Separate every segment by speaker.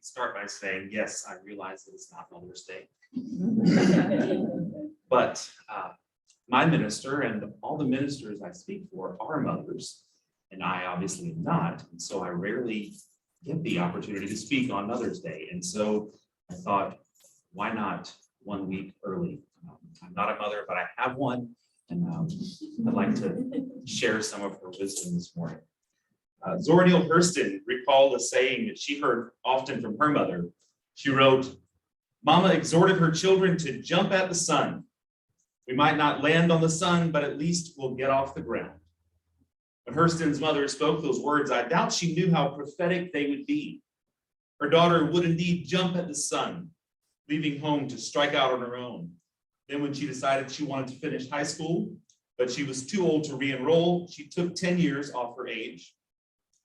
Speaker 1: start by saying, yes, I realize that it's not Mother's Day. But my minister and all the ministers I speak for are mothers, and I obviously am not. And so I rarely get the opportunity to speak on Mother's Day. And so I thought, why not 1 week early? I'm not a mother, but I have one, and I'd like to share some of her wisdom this morning. Zora Neale Hurston recalled a saying that she heard often from her mother. She wrote, "Mama exhorted her children to jump at the sun. We might not land on the sun, but at least we'll get off the ground." When Hurston's mother spoke those words, I doubt she knew how prophetic they would be. Her daughter would indeed jump at the sun, leaving home to strike out on her own. Then when she decided she wanted to finish high school, but she was too old to re-enroll, she took 10 years off her age.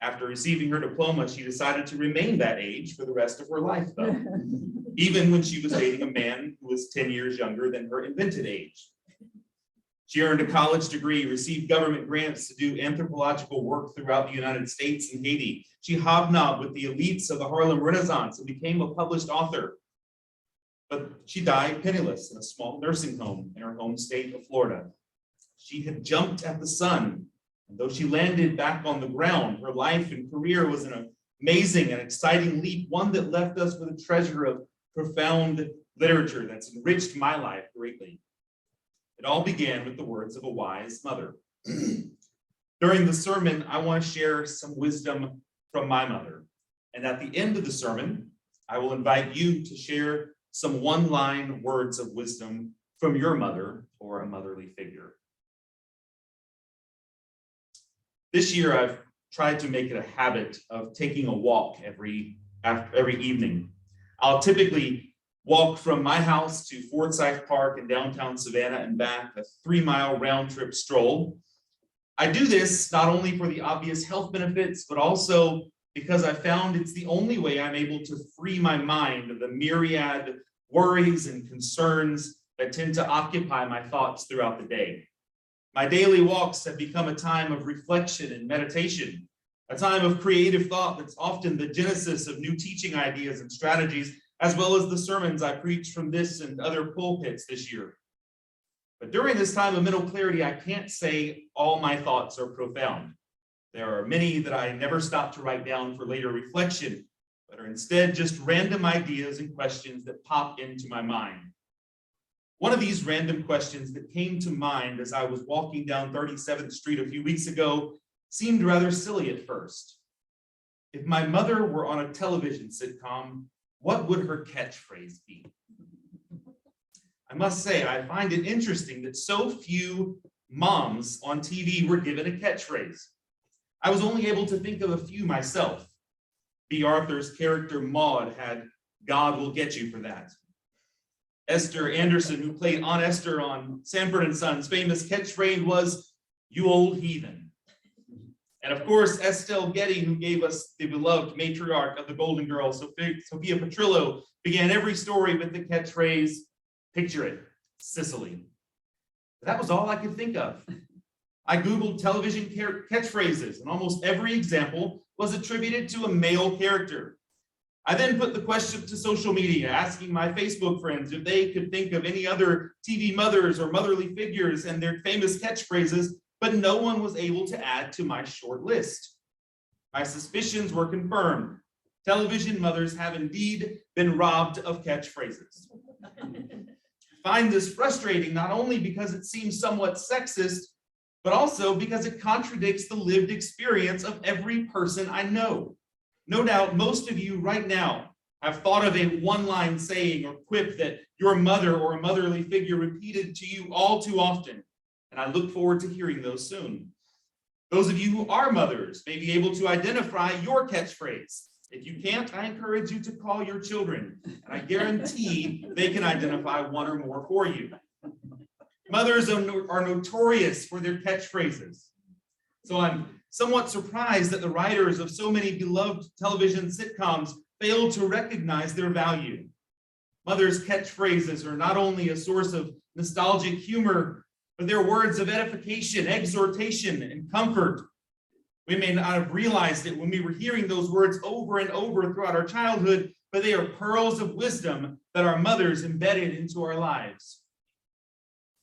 Speaker 1: After receiving her diploma, she decided to remain that age for the rest of her life, though, even when she was dating a man who was 10 years younger than her invented age. She earned a college degree, received government grants to do anthropological work throughout the United States and Haiti. She hobnobbed with the elites of the Harlem Renaissance and became a published author. But she died penniless in a small nursing home in her home state of Florida. She had jumped at the sun, and though she landed back on the ground, her life and career was an amazing and exciting leap, one that left us with a treasure of profound literature that's enriched my life greatly. It all began with the words of a wise mother. During the sermon, I want to share some wisdom from my mother. And at the end of the sermon, I will invite you to share some one-line words of wisdom from your mother or a motherly figure. This year, I've tried to make it a habit of taking a walk every evening. I'll typically walk from my house to Forsyth Park in downtown Savannah and back, a 3-mile round-trip stroll. I do this not only for the obvious health benefits, but also because I found it's the only way I'm able to free my mind of the myriad worries and concerns that tend to occupy my thoughts throughout the day. My daily walks have become a time of reflection and meditation, a time of creative thought that's often the genesis of new teaching ideas and strategies, as well as the sermons I preach from this and other pulpits this year. But during this time of mental clarity, I can't say all my thoughts are profound. There are many that I never stop to write down for later reflection, but are instead just random ideas and questions that pop into my mind. One of these random questions that came to mind as I was walking down 37th Street a few weeks ago seemed rather silly at first. If my mother were on a television sitcom, what would her catchphrase be? I must say, I find it interesting that so few moms on TV were given a catchphrase. I was only able to think of a few myself. B. Arthur's character Maud had, "God will get you for that." Esther Anderson, who played Aunt Esther on Sanford and Son's famous catchphrase was, "You old heathen." And of course, Estelle Getty, who gave us the beloved matriarch of the Golden Girls, Sophia Petrillo, began every story with the catchphrase, "Picture it, Sicily." But that was all I could think of. I Googled television catchphrases, and almost every example was attributed to a male character. I then put the question to social media, asking my Facebook friends if they could think of any other TV mothers or motherly figures and their famous catchphrases, but no one was able to add to my short list. My suspicions were confirmed. Television mothers have indeed been robbed of catchphrases. I find this frustrating not only because it seems somewhat sexist, but also because it contradicts the lived experience of every person I know. No doubt most of you right now have thought of a one-line saying or quip that your mother or a motherly figure repeated to you all too often, and I look forward to hearing those soon. Those of you who are mothers may be able to identify your catchphrase. If you can't, I encourage you to call your children, and I guarantee they can identify one or more for you. Mothers are notorious for their catchphrases. So I'm somewhat surprised that the writers of so many beloved television sitcoms failed to recognize their value. Mothers' catchphrases are not only a source of nostalgic humor, but they're words of edification, exhortation, and comfort. We may not have realized it when we were hearing those words over and over throughout our childhood, but they are pearls of wisdom that our mothers embedded into our lives.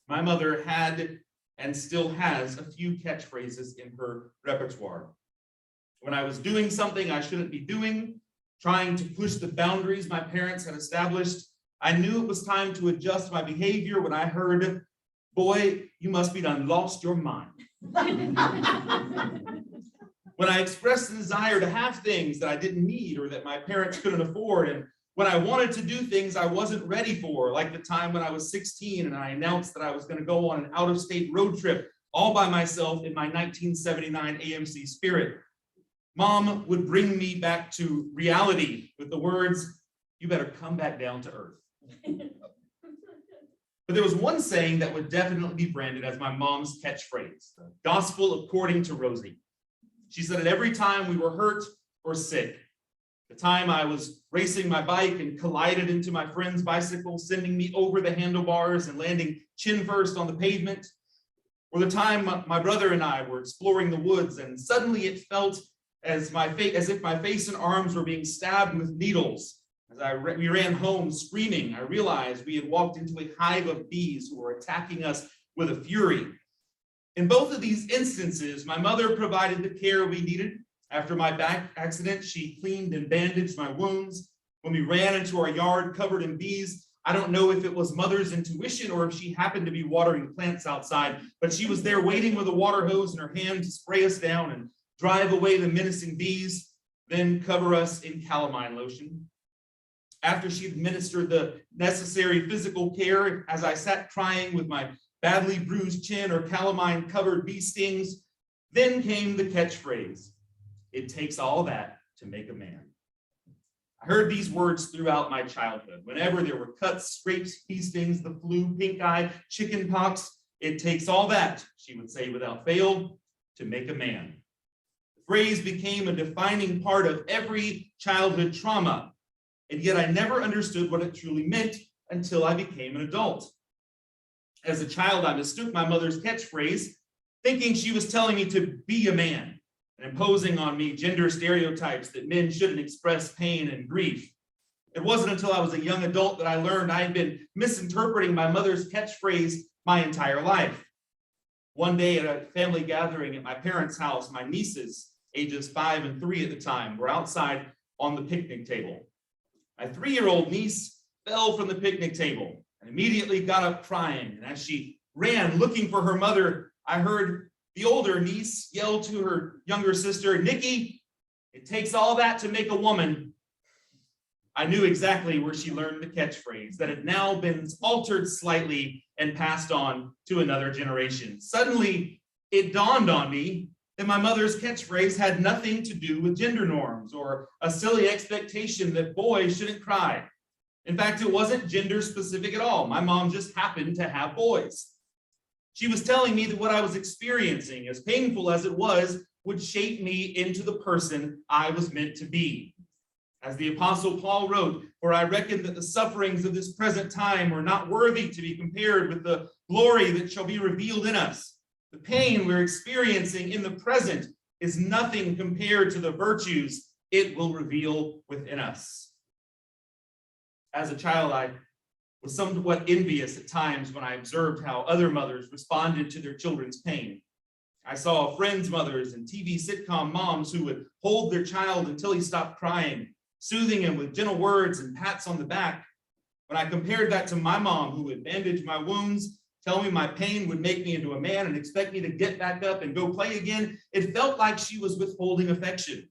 Speaker 1: My mother had and still has a few catchphrases in her repertoire. When I was doing something I shouldn't be doing, trying to push the boundaries my parents had established, I knew it was time to adjust my behavior when I heard, "Boy, you must be done lost your mind." When I expressed the desire to have things that I didn't need or that my parents couldn't afford, and when I wanted to do things I wasn't ready for, like the time when I was 16 and I announced that I was going to go on an out-of-state road trip all by myself in my 1979 AMC Spirit, Mom would bring me back to reality with the words, "You better come back down to earth." But there was one saying that would definitely be branded as my mom's catchphrase, the gospel according to Rosie. She said it every time we were hurt or sick. The time I was racing my bike and collided into my friend's bicycle, sending me over the handlebars and landing chin first on the pavement. Or the time my brother and I were exploring the woods and suddenly it felt as if my face and arms were being stabbed with needles. As we ran home screaming, I realized we had walked into a hive of bees who were attacking us with a fury. In both of these instances, my mother provided the care we needed. After my back accident, she cleaned and bandaged my wounds. When we ran into our yard covered in bees, I don't know if it was mother's intuition or if she happened to be watering plants outside, but she was there waiting with a water hose in her hand to spray us down and drive away the menacing bees, then cover us in calamine lotion. After she administered the necessary physical care, as I sat crying with my badly bruised chin or calamine covered bee stings, then came the catchphrase, "It takes all that to make a man." I heard these words throughout my childhood. Whenever there were cuts, scrapes, bee stings, the flu, pink eye, chicken pox, "It takes all that," she would say without fail, "to make a man." The phrase became a defining part of every childhood trauma, and yet I never understood what it truly meant until I became an adult. As a child, I mistook my mother's catchphrase, thinking she was telling me to be a man and imposing on me gender stereotypes that men shouldn't express pain and grief. It wasn't until I was a young adult that I learned I had been misinterpreting my mother's catchphrase my entire life. One day at a family gathering at my parents' house, my nieces, ages 5 and 3 at the time, were outside on the picnic table. My 3-year-old niece fell from the picnic table and immediately got up crying. And as she ran looking for her mother, I heard the older niece yell to her younger sister, "Nikki, it takes all that to make a woman." I knew exactly where she learned the catchphrase that had now been altered slightly and passed on to another generation. Suddenly, it dawned on me that my mother's catchphrase had nothing to do with gender norms or a silly expectation that boys shouldn't cry. In fact, it wasn't gender specific at all. My mom just happened to have boys. She was telling me that what I was experiencing, as painful as it was, would shape me into the person I was meant to be. As the Apostle Paul wrote, "For I reckon that the sufferings of this present time are not worthy to be compared with the glory that shall be revealed in us. The pain we're experiencing in the present is nothing compared to the virtues it will reveal within us." As a child, I was somewhat envious at times when I observed how other mothers responded to their children's pain. I saw friends' mothers and TV sitcom moms who would hold their child until he stopped crying, soothing him with gentle words and pats on the back. When I compared that to my mom, who would bandage my wounds, tell me my pain would make me into a man and expect me to get back up and go play again, it felt like she was withholding affection. It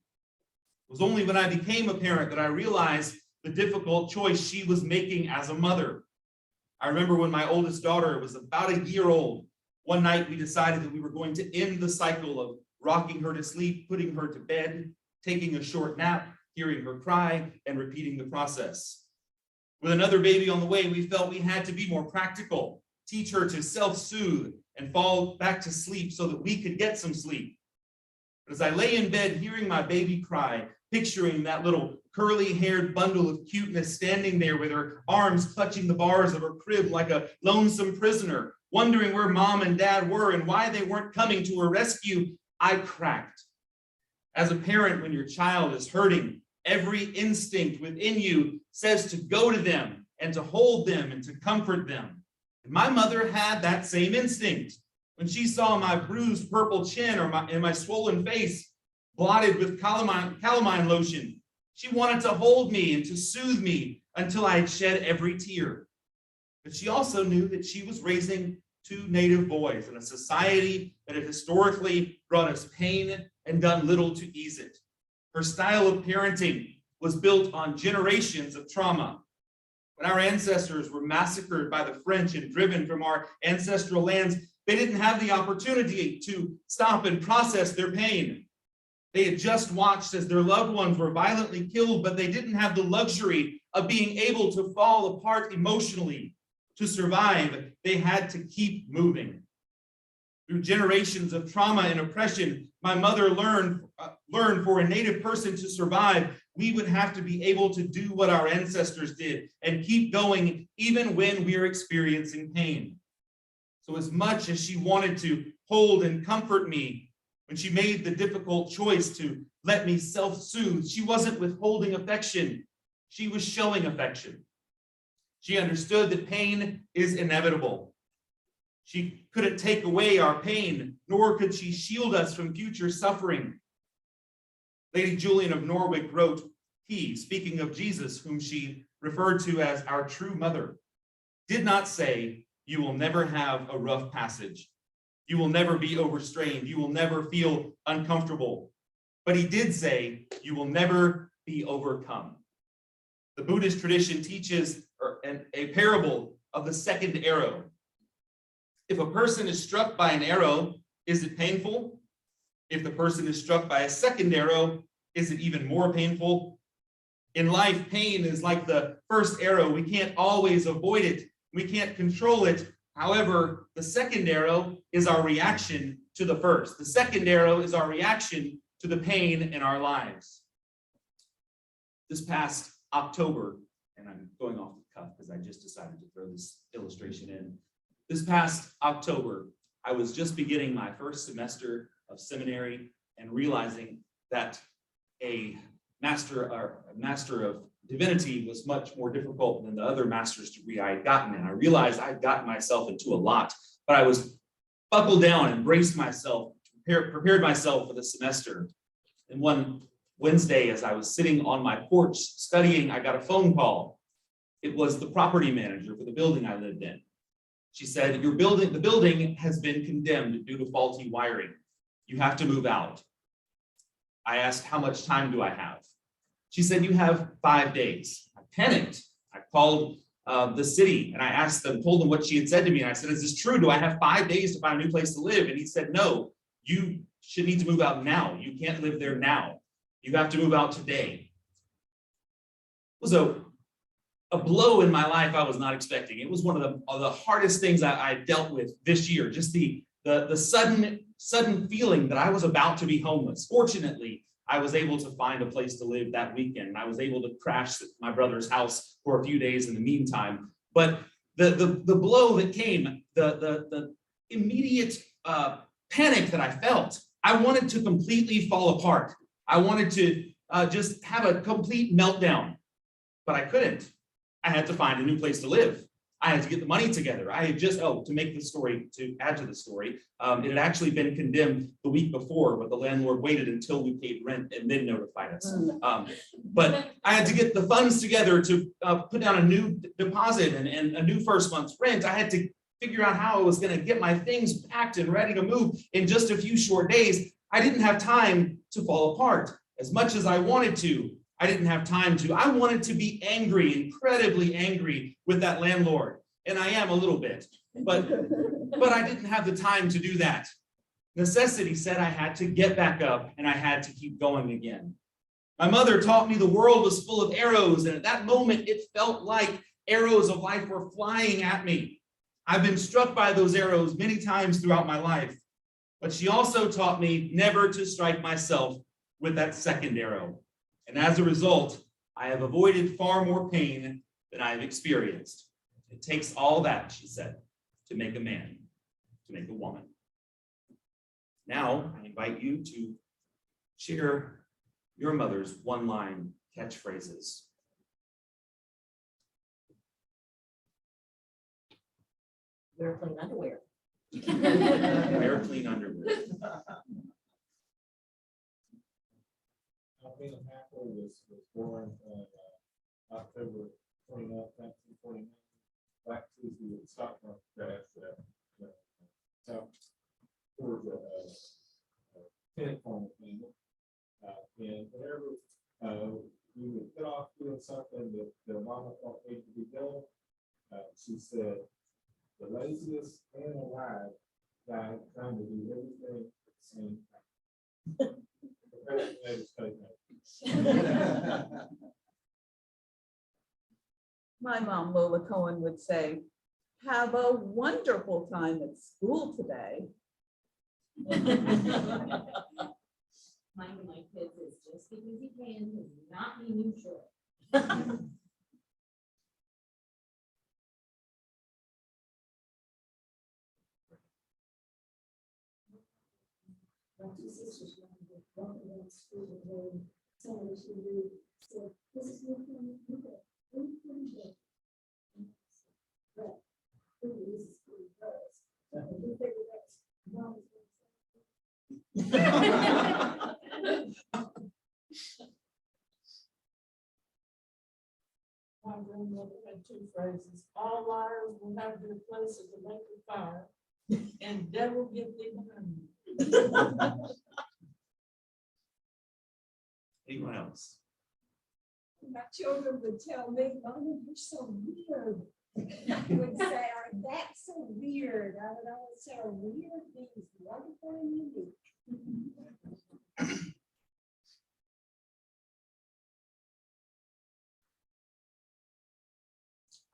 Speaker 1: was only when I became a parent that I realized the difficult choice she was making as a mother. I remember when my oldest daughter was about a year old, one night we decided that we were going to end the cycle of rocking her to sleep, putting her to bed, taking a short nap, hearing her cry, and repeating the process. With another baby on the way, we felt we had to be more practical, teach her to self-soothe and fall back to sleep so that we could get some sleep. But as I lay in bed hearing my baby cry, picturing that little curly-haired bundle of cuteness standing there with her arms clutching the bars of her crib like a lonesome prisoner, wondering where mom and dad were and why they weren't coming to her rescue, I cracked. As a parent, when your child is hurting, every instinct within you says to go to them and to hold them and to comfort them. And my mother had that same instinct. When she saw my bruised purple chin and my swollen face blotted with calamine lotion, she wanted to hold me and to soothe me until I had shed every tear. But she also knew that she was raising two Native boys in a society that had historically brought us pain and done little to ease it. Her style of parenting was built on generations of trauma. When our ancestors were massacred by the French and driven from our ancestral lands, they didn't have the opportunity to stop and process their pain. They had just watched as their loved ones were violently killed, but they didn't have the luxury of being able to fall apart emotionally. To survive, they had to keep moving. Through generations of trauma and oppression, my mother learned for a Native person to survive, we would have to be able to do what our ancestors did and keep going even when we are experiencing pain. So as much as she wanted to hold and comfort me, when she made the difficult choice to let me self-soothe, she wasn't withholding affection, she was showing affection. She understood that pain is inevitable. She couldn't take away our pain, nor could she shield us from future suffering. Lady Julian of Norwich wrote, he, speaking of Jesus, whom she referred to as our true mother, did not say, you will never have a rough passage. You will never be overstrained. You will never feel uncomfortable. But he did say, you will never be overcome. The Buddhist tradition teaches a parable of the second arrow. If a person is struck by an arrow, is it painful? If the person is struck by a second arrow, is it even more painful? In life, pain is like the first arrow. We can't always avoid it. We can't control it. However, the second arrow is our reaction to the first. The second arrow is our reaction to the pain in our lives. This past October, and I'm going off the cuff because I just decided to throw this illustration in. This past October, I was just beginning my first semester of seminary and realizing that a master of divinity was much more difficult than the other master's degree I had gotten. And I realized I'd gotten myself into a lot, but I was buckled down and braced myself, prepared myself for the semester. And one Wednesday, as I was sitting on my porch studying, I got a phone call. It was the property manager for the building I lived in. She said, the building has been condemned due to faulty wiring. You have to move out. I asked, how much time do I have? She said, you have 5 days. I panicked. I called the city and I asked them, told them what she had said to me. And I said, is this true? Do I have 5 days to find a new place to live? And he said, no, you should need to move out now. You can't live there now. You have to move out today. It was a blow in my life I was not expecting. It was one of the hardest things I dealt with this year, just the sudden feeling that I was about to be homeless. Fortunately, I was able to find a place to live that weekend, and I was able to crash at my brother's house for a few days in the meantime. But the blow that came, the immediate panic that I felt, I wanted to completely fall apart. I wanted to just have a complete meltdown, but I couldn't. I had to find a new place to live. I had to get the money together. I had just, to add to the story, it had actually been condemned the week before, but the landlord waited until we paid rent and then notified us. But I had to get the funds together to put down a new deposit and a new first month's rent. I had to figure out how I was going to get my things packed and ready to move in just a few short days. I didn't have time to fall apart. As much as I wanted to, I didn't have time to. I wanted to be angry, incredibly angry with that landlord. And I am a little bit, but I didn't have the time to do that. Necessity said I had to get back up and I had to keep going again. My mother taught me the world was full of arrows, and at that moment, it felt like arrows of life were flying at me. I've been struck by those arrows many times throughout my life, but she also taught me never to strike myself with that second arrow. And as a result, I have avoided far more pain than I have experienced. It takes all that, she said, to make a man, to make a woman. Now, I invite you to share your mother's one-line catchphrases.
Speaker 2: Wear clean underwear.
Speaker 1: Wear clean underwear.
Speaker 3: Alvina Hackler was born on October 29th, 1949. Black Tuesday with stock market crash south towards a tenant farm family. And whenever we would get off doing something that the mama thought needed to be done, she said, the laziest man alive died trying to do everything at the same time.
Speaker 4: My mom, Lola Cohen, would say, have a wonderful time at school today.
Speaker 2: Mine to my kids is just because you can does not mean you should.
Speaker 5: My two sisters walking down the street and heard someone she knew said, "This is new from you. But who is this who does?" And we figured that's mom.
Speaker 6: My grandmother had two phrases: all liars will have their place at the lake of fire, and devil get thee behind you.
Speaker 1: Anyone else?
Speaker 5: My children would tell me, "Mama, you're so weird." I would say, "That's so weird." I would always say, "Weird means wonderful and unique."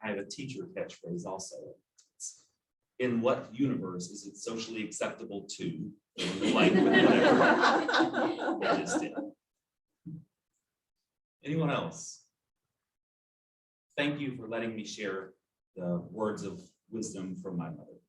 Speaker 1: I have a teacher catchphrase also. It's, in what universe is it socially acceptable to? Like whatever I just did. Anyone else? Thank you for letting me share the words of wisdom from my mother.